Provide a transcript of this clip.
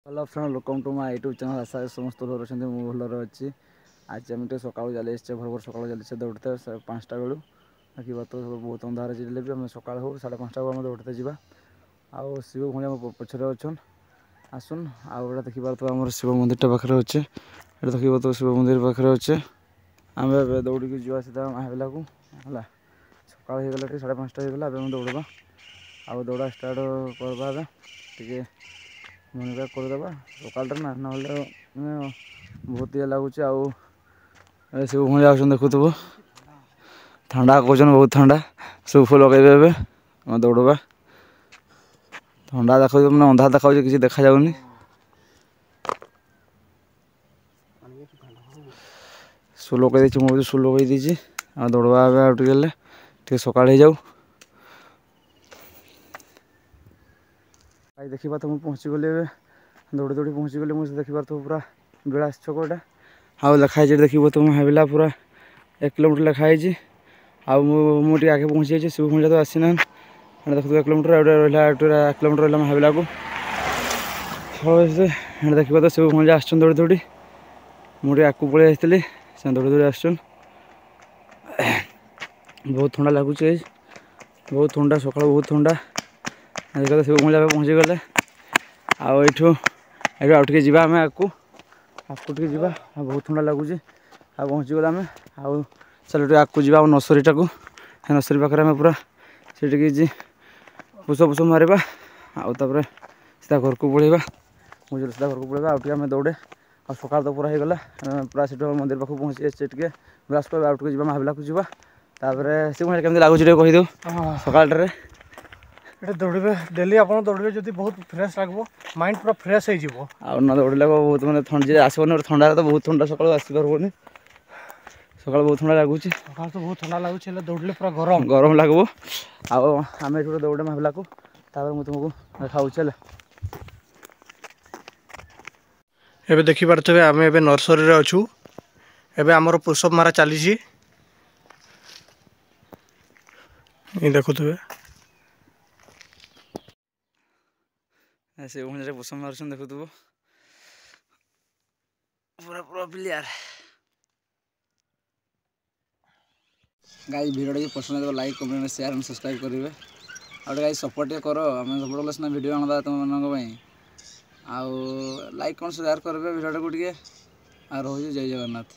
Hello friend welcome to my YouTube channel. आशा समस्त भल अच्छे मुझे भलर अच्छी। आज आम सका चली भर भर सका चली दौड़ते 5टा बेलू देखिए तो बहुत अंधार जिले भी आम सका हो 5:30 आम दौड़ते जावा। आउ शिव भाई आम पछरे अच्छन आसुन आउटा देखी पार आम शिव मंदिरटा पाखे अच्छे ये देखिए तो शिव मंदिर पाखे अच्छे आम दौड़ी जावा सीधा महाबिला को है सका हो गला 5:30 होगा दौड़वा आउ दौड़ा स्टार्ट करवा टे मन बैक करदे सकाल ना ना बहुत ये लगुच सब भाई आ देखुव ठंडा कौन बहुत ठंडा सब फुल लगे दौड़वा ठंडा देखा मैंने अंधार देखा किसी देखा जाऊनी सु लगे मुझे सु लगे दीजिए दौड़वा टे सका जाऊ भाई देखा तो मुझे पहुँची गली दौड़ी दौड़ी पहुँची गली मुझे देखा तो पूरा बेड़ा छकटा आउ लिखाई देखिए तो भाविला पूरा 1 किलोमीटर लिखाई मुझे आगे पहुँची जाइए शिव भंजा तो आसी ना देखो 1 किलोमीटर रहा 1 किलोमीटर रहा भाविला को देखा तो शिव भंजा आस दौड़ी दौड़ी मुझे आगे पलि आई से दौड़ी दौड़ी आस बहुत ठंडा लगुच बहुत ठंडा सका बहुत ठंडा देखा तो शिव भंजा पहुँची गले आठू आउ टे जावा आम आपको जावा बहुत ठंडा लगुच पहुँची गला आम आउ चलो आपको जावा नर्सरीटा को नर्सरी पाखे आम पूरा से पुष पुष मारे आउे सीधा घर को पलैया मुझे सीधा घर को पलैया आउे आम दौड़े आ सका तो पूरा होगा पूरा सीट मंदिर पाक पहुँची जाए टे ब्रश कर आउट को महाबिला को जावा से मुझे कमी लगुच कहीदे सकाल ये दौड़े डेली आप दौड़े जो बहुत फ्रेश लगे माइंड पूरा फ्रेश हो ना दौड़े बहुत मैंने ठंडा आसबन ठंडा तो बहुत ठंडा सका आसपारबनी सका बहुत ठंडा लगुच सका तो बहुत ठंडा लगुच दौड़े पूरा गरम गरम लगब आम ये दौड़े महाबिला को मुझे तुमको देखा एबे देखि पारथबे आमे एबे नर्सरी रे अछु एबे हमर पुशअप मारा चली छी ये देखुथबे ऐसे मुझे पुशअप मारछन देखुथबो पूरा पूरा प्लेयर गाइस वीडियो पसंद है like comment share and subscribe करेंगे आउ गाइस सपोर्ट करो आम सपोर्ट कले सीना वीडियो आना तुम मानी आउ लाइक कौन शेयर करेंगे वीडियो को टे रोज जय जगन्नाथ।